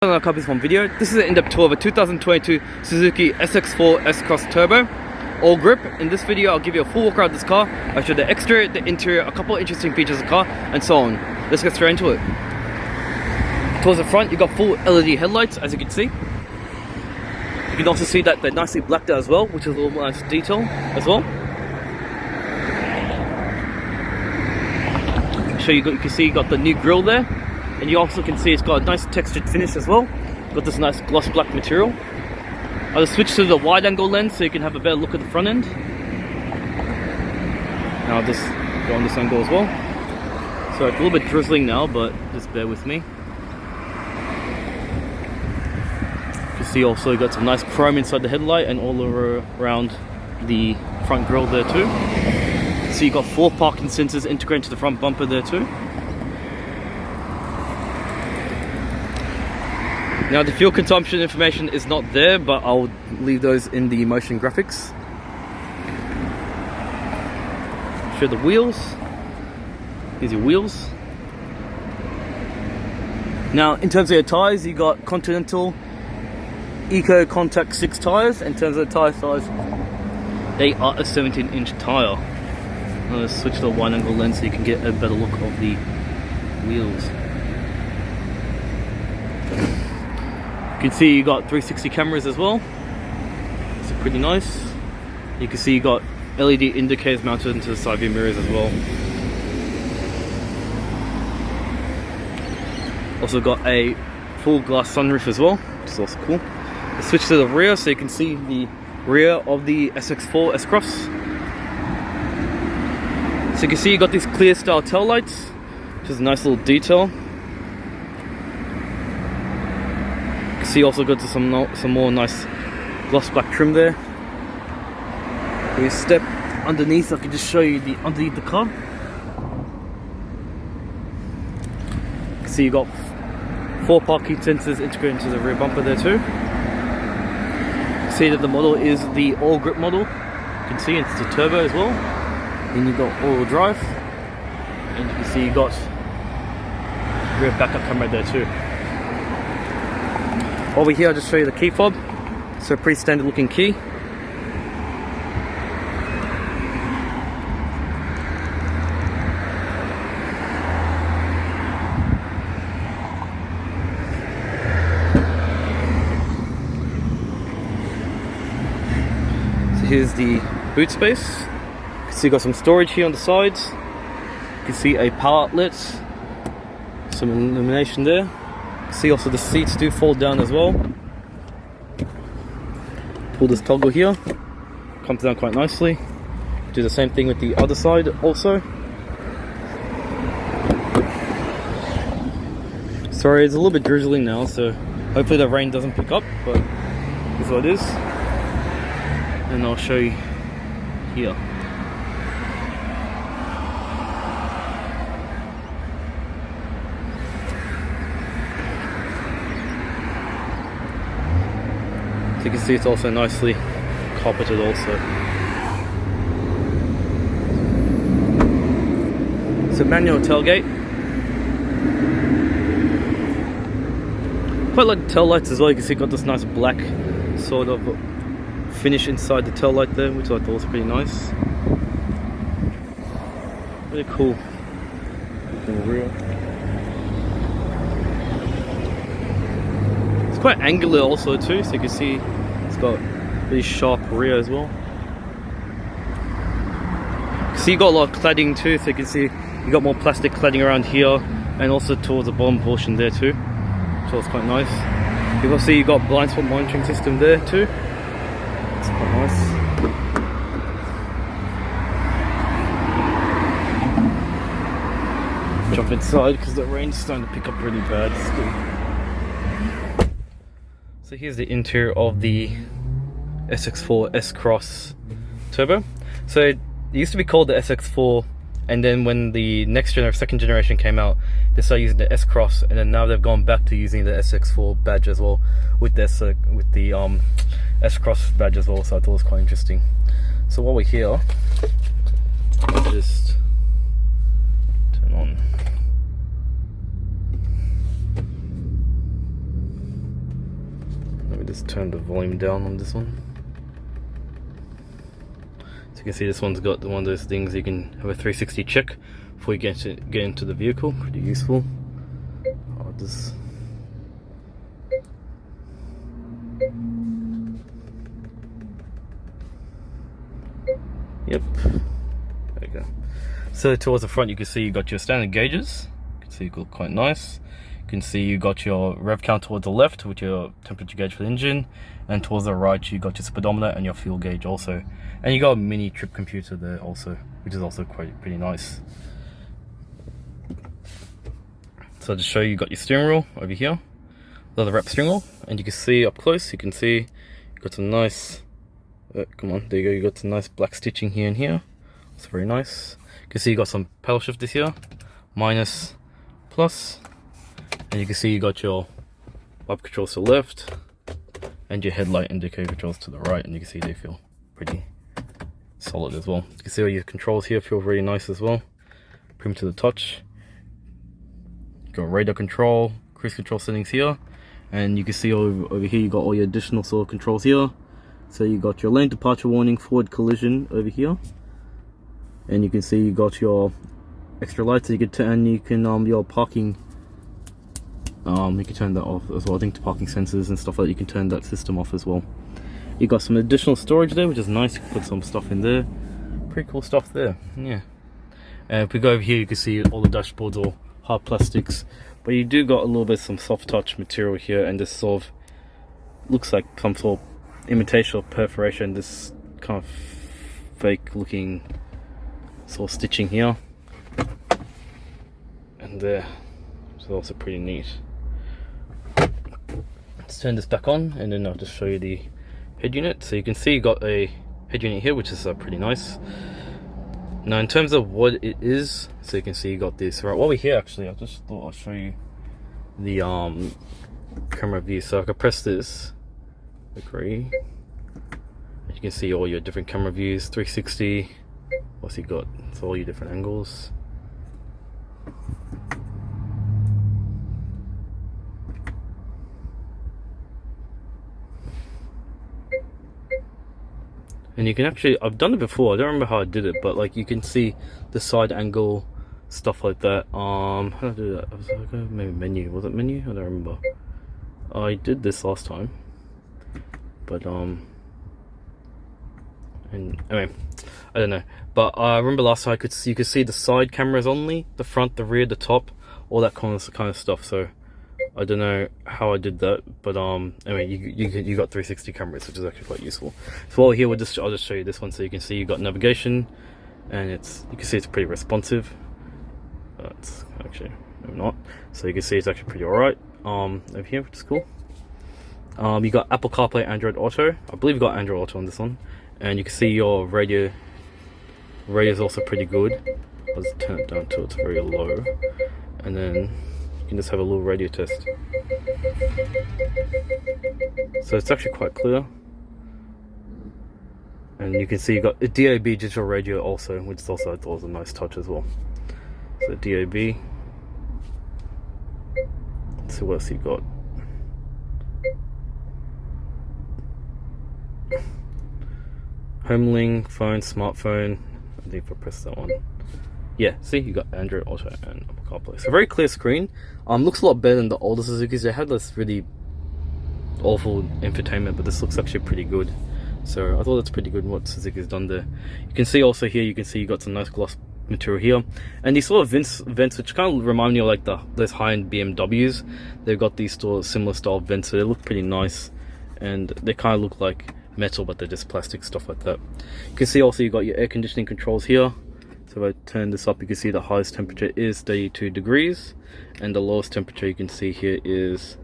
Another copies from video. This is an in-depth tour of a 2022 Suzuki SX4 S-Cross Turbo all grip. In this video I'll give you a full walk around this car. I'll show the exterior, the interior, a couple of interesting features of the car and so on. Let's get straight into it. Towards the front you've got full LED headlights, as you can see. You can also see that they're nicely blacked out as well, which is a little more nice detail as well. So you can see you got the new grille there. And you also can see it's got a nice textured finish as well. Got this nice gloss black material. I'll switch to the wide angle lens so you can have a better look at the front end. Now I'll just go on this angle as well. So it's a little bit drizzling now, but just bear with me. You can see also you got some nice chrome inside the headlight and all around the front grille there too. So you got 4 parking sensors integrated to the front bumper there too. Now the fuel consumption information is not there, but I'll leave those in the motion graphics. Show the wheels. Here's your wheels. Now in terms of your tyres, you got Continental Eco Contact 6 tyres. In terms of the tyre size, they are a 17-inch tyre. I'm going to switch to a wide angle lens so you can get a better look of the wheels. You can see you got 360 cameras as well. It's pretty nice. You can see you got LED indicators mounted into the side view mirrors as well. Also got a full glass sunroof as well, which is also cool. Let's switch to the rear so you can see the rear of the SX4 S-Cross. So you can see you got these clear style tail lights, which is a nice little detail. See, also got to some more nice gloss black trim there. We step underneath. I can just show you the underneath the car. You can see you got 4 parking sensors integrated into the rear bumper there too. You see that the model is the all grip model. You can see it's the turbo as well. Then you got all-wheel drive, and you can see you got rear backup camera there too. Over here I'll just show you the key fob. So pretty standard looking key. So here's the boot space. You can see you got some storage here on the sides. You can see a power outlet, some illumination there. See also the seats do fold down as well. Pull this toggle here, comes down quite nicely. Do the same thing with the other side also. Sorry, it's a little bit drizzling now, so hopefully the rain doesn't pick up, but this is what it is. And I'll show you here. So you can see it's also nicely carpeted also. It's a manual tailgate. Quite like the tail lights as well. You can see it's got this nice black sort of finish inside the tail light there, which I thought was pretty nice. Really cool. The rear. Quite angular also too, so you can see it's got really sharp rear as well. So you got a lot of cladding too, so you can see you got more plastic cladding around here and also towards the bottom portion there too, so it's quite nice. You can see you got blind spot monitoring system there too. It's quite nice. Jump inside because the rain's starting to pick up really bad. So here's the interior of the SX4 S-Cross Turbo. So it used to be called the SX4, and then when the second generation came out, they started using the S-Cross, and then now they've gone back to using the SX4 badge as well with the S-Cross badge as well. So I thought it was quite interesting. So while we're here, I'll just turn on me just turn the volume down on this one. So you can see this one's got one of those things you can have a 360 check before you get into the vehicle. Pretty useful. I'll just yep, there you go. So towards the front you can see you got your standard gauges. You can see you look quite nice. You can see you got your rev count towards the left with your temperature gauge for the engine, and towards the right you got your speedometer and your fuel gauge also. And you got a mini trip computer there also, which is also pretty nice. So to show you, got your steering wheel over here, leather wrap steering wheel, and you can see up close, you can see you got some nice, come on, there you go, you got some nice black stitching here and here. It's very nice. You can see you got some pedal shifters here, minus, plus, and you can see you got your wiper controls to the left, and your headlight indicator controls to the right, and you can see they feel pretty solid as well. You can see all your controls here feel really nice as well, premium to the touch. Got radar control, cruise control settings here, and you can see over here you got all your additional sort of controls here. So you got your lane departure warning, forward collision over here, and you can see you got your extra lights that you can turn. You can your parking, you can turn that off as well. I think the parking sensors and stuff like that, you can turn that system off as well. You got some additional storage there, which is nice. You can put some stuff in there. Pretty cool stuff there. Yeah. If we go over here, you can see all the dashboards all hard plastics, but you do got a little bit some soft touch material here, and this sort of looks like some sort of imitation or perforation, this kind of fake looking sort of stitching here and there. It's also pretty neat. Let's turn this back on and then I'll just show you the head unit. So you can see you got a head unit here, which is pretty nice. Now in terms of what it is, so you can see you got this right while we're here. Actually, I just thought I'll show you the camera view. So I can press this, agree, and you can see all your different camera views, 360. What's you got? It's all your different angles. And you can actually, I've done it before, I don't remember how I did it, but like you can see the side angle, stuff like that. How did I do that? I was like, maybe menu, was it menu? I don't remember. I did this last time, but and anyway, I don't know. But I remember last time you could see the side cameras only, the front, the rear, the top, all that kind of stuff. So I don't know how I did that, but anyway, you got 360 cameras, which is actually quite useful. So while here, I'll just show you this one, so you can see you got navigation, and you can see it's pretty responsive. It's actually maybe not. So you can see it's actually pretty alright. Over here, which is cool. You got Apple CarPlay, Android Auto. I believe you got Android Auto on this one, and you can see your radio. Radio is also pretty good. I'll just turn it down till it's very low, and then you can just have a little radio test. So it's actually quite clear, and you can see you got a DAB digital radio also, which is also I thought was a nice touch as well. So DAB. Let's see what else you got. Homelink, phone, smartphone. I think if I press that one, yeah, see, you got Android Auto and Apple CarPlay. So very clear screen. Looks a lot better than the older Suzukis. They had this really awful infotainment, but this looks actually pretty good. So I thought that's pretty good what Suzuki's done there. You can see also here, you can see you got some nice gloss material here, and these sort of vents which kind of remind me of like those high-end BMWs. They've got these similar style vents, so they look pretty nice, and they kind of look like metal, but they're just plastic, stuff like that. You can see also you got your air conditioning controls here. So if I turn this up, you can see the highest temperature is 32 degrees, and the lowest temperature you can see here is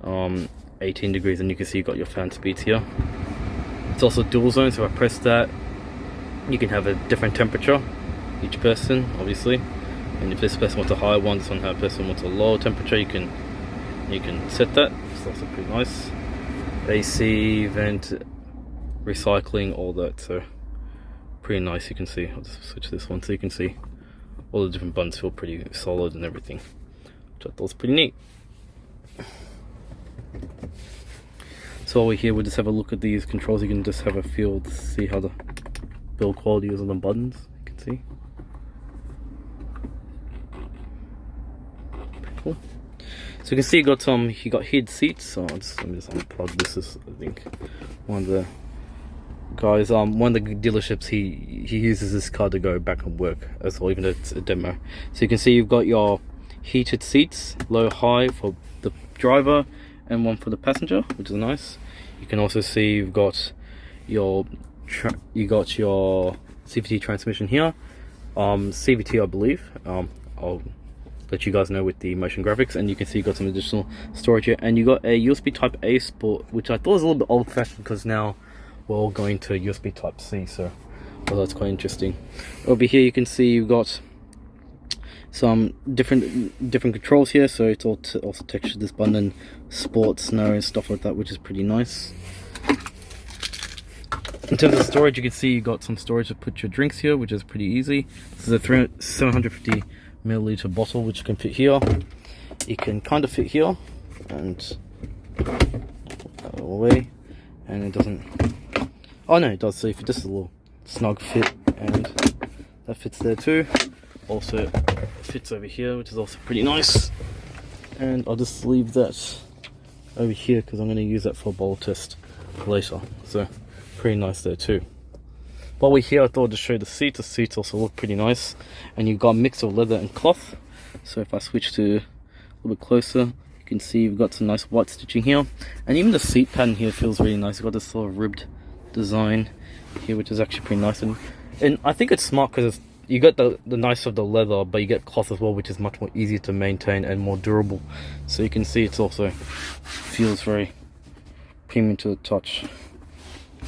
18 degrees, and you can see you got your fan speeds here. It's also dual zone, so if I press that, you can have a different temperature, each person obviously, and if this person wants a higher one, this one person wants a lower temperature, you can set that. It's also pretty nice. AC, vent, recycling, all that, so pretty nice. You can see, I'll just switch this one so you can see all the different buttons feel pretty solid and everything, which I thought was pretty neat. So while we're here, we'll just have a look at these controls. You can just have a feel to see how the build quality is on the buttons. You can see. Pretty cool. So you can see you got heated seats. So let me just unplug this. Is, I think, one of the guys, one of the dealerships, he uses this car to go back and work as well, even though it's a demo. So you can see you've got your heated seats, low high for the driver and one for the passenger, which is nice. You can also see you've got your CVT transmission here, CVT I believe. I'll let you guys know with the motion graphics, and you can see you got some additional storage here, and you got a USB Type A port, which I thought was a little bit old-fashioned because now we're all going to USB Type C, so well, that's quite interesting. Over here you can see you've got some different controls here, so it's also textured this button and sports, snow and stuff like that, which is pretty nice. In terms of storage, you can see you got some storage to put your drinks here, which is pretty easy. This is a 750 milliliter bottle, which can fit here. It can kind of fit here, and put that away, and it doesn't. Oh no, it does. So if just a little snug fit, and that fits there too. Also fits over here, which is also pretty nice. And I'll just leave that over here because I'm going to use that for a bowl test later. So pretty nice there too. While we're here, I thought I'd just show you the seats. The seats also look pretty nice, and you've got a mix of leather and cloth. So if I switch to a little bit closer, you can see you've got some nice white stitching here, and even the seat pattern here feels really nice. You've got this sort of ribbed design here, which is actually pretty nice, and I think it's smart because you get the nice of the leather, but you get cloth as well, which is much more easier to maintain and more durable. So you can see it's also feels very premium to the touch.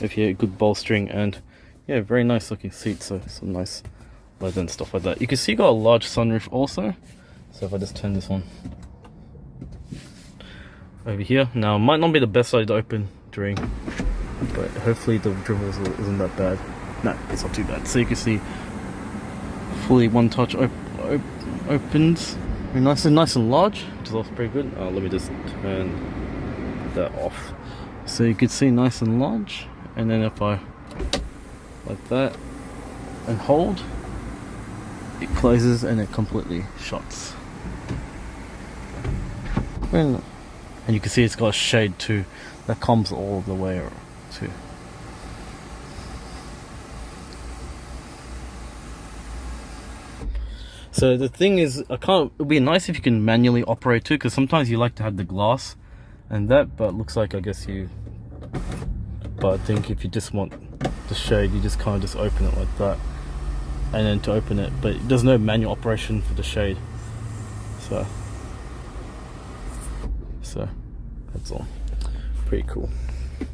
If you good bolstering, and yeah, very nice looking seats. So some nice leather and stuff like that. You can see you got a large sunroof also. So if I just turn this one over here, now it might not be the best side to open during, but hopefully the dribble isn't that bad. No, it's not too bad. So you can see fully one touch opens, very nice and large, which is also pretty good. Let me just turn that off. So you can see nice and large, and then if I like that and hold, it closes and it completely shuts. And you can see it's got a shade too that comes all the way too. So the thing is, it'd be nice if you can manually operate too, because sometimes you like to have the glass and that, but it looks like I think if you just want the shade, you just kind of just open it like that, and then to open it, but there's no manual operation for the shade. So that's all. Pretty cool. You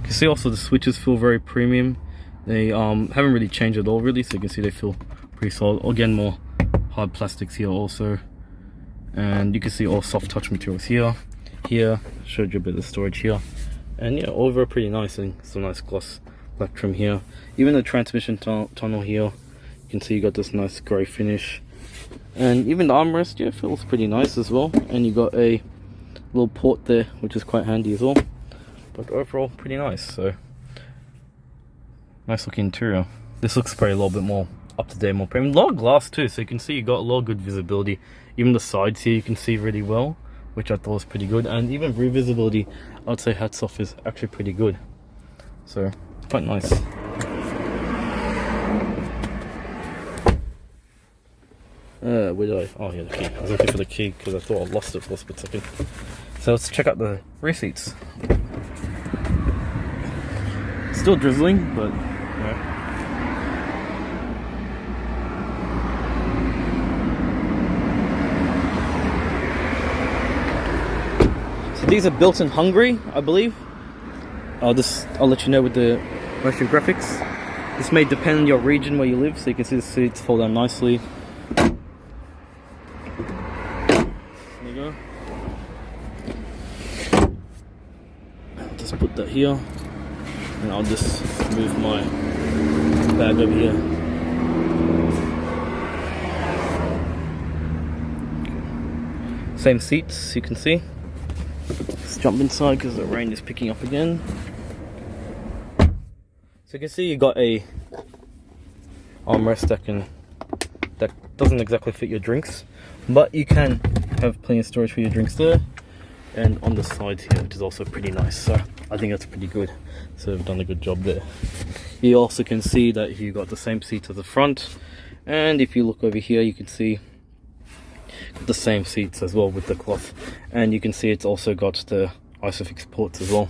can see also the switches feel very premium. They haven't really changed at all really, so you can see they feel pretty solid. Again, more hard plastics here also, and you can see all soft touch materials here. Showed you a bit of storage here, and yeah, all very pretty nice, and some nice gloss black trim here. Even the transmission tunnel here, you can see you got this nice grey finish, and even the armrest, yeah, feels pretty nice as well. And you got a little port there, which is quite handy as well. But overall, pretty nice. So nice looking interior. This looks probably a little bit more up to date, more premium. A lot of glass too, so you can see you got a lot of good visibility. Even the sides here you can see really well, which I thought was pretty good. And even rear visibility, I'd say hats off, is actually pretty good. So quite nice. Where did I? Oh, yeah, the key. I was looking for the key because I thought I lost it for a split second. So let's check out the rear seats. Still drizzling, but yeah. So these are built in Hungary, I believe. I'll let you know with the motion graphics. This may depend on your region where you live, so you can see the seats fold down nicely. There you go. I'll just put that here, and I'll just move my bag over here. Same seats, you can see. Let's jump inside because the rain is picking up again. So you can see you got a armrest that doesn't exactly fit your drinks, but you can have plenty of storage for your drinks there. And on the sides here, which is also pretty nice, so I think that's pretty good. So they've done a good job there. You also can see that you got the same seats at the front, and if you look over here, you can see the same seats as well with the cloth, and you can see it's also got the ISOFIX ports as well.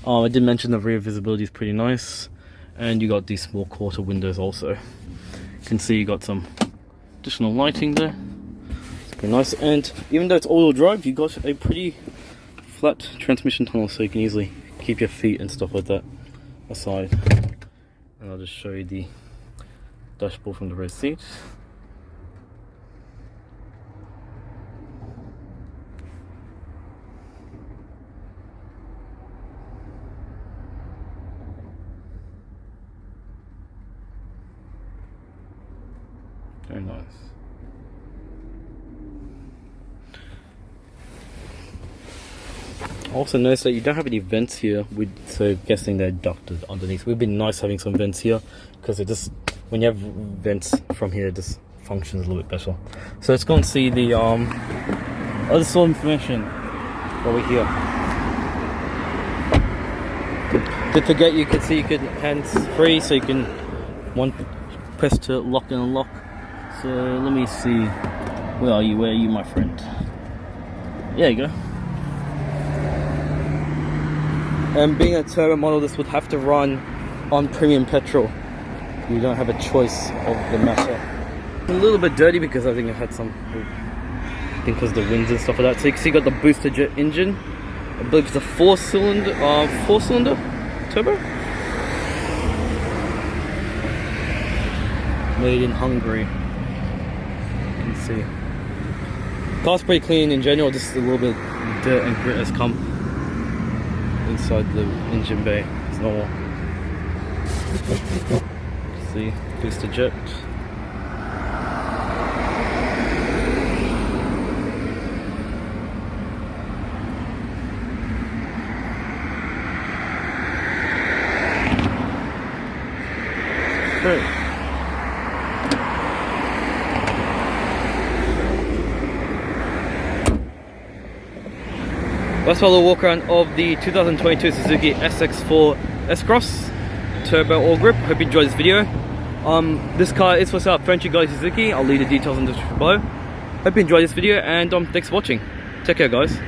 I did mention the rear visibility is pretty nice, and you got these small quarter windows also. You can see you got some additional lighting there. Pretty nice, and even though it's all-wheel drive, you got a pretty flat transmission tunnel, so you can easily keep your feet and stuff like that aside. And I'll just show you the dashboard from the rear seat. Very nice. Also notice that you don't have any vents here, so guessing they're ducted underneath. It would be nice having some vents here, because it just, when you have vents from here, it just functions a little bit better. So let's go and see the other sort of information over here. Did forget, you could see you could hands free, so you can one press to lock and unlock. So let me see, where are you my friend? There you go. And being a turbo model, this would have to run on premium petrol. You don't have a choice of the matter. A little bit dirty because I think I had some, I think because of the winds and stuff like that. So you can see you got the Boosterjet engine. I believe it's a four-cylinder turbo. Made in Hungary. You can see. Car's pretty clean in general, just a little bit of dirt and grit has come inside the engine bay. It's normal. See, Boosterjet. Okay. That's a little walk around of the 2022 Suzuki SX4 S-Cross Turbo All Grip. Hope you enjoyed this video. This car is for sale at French Guy Suzuki. I'll leave the details in the description below. Hope you enjoyed this video, and thanks for watching. Take care, guys.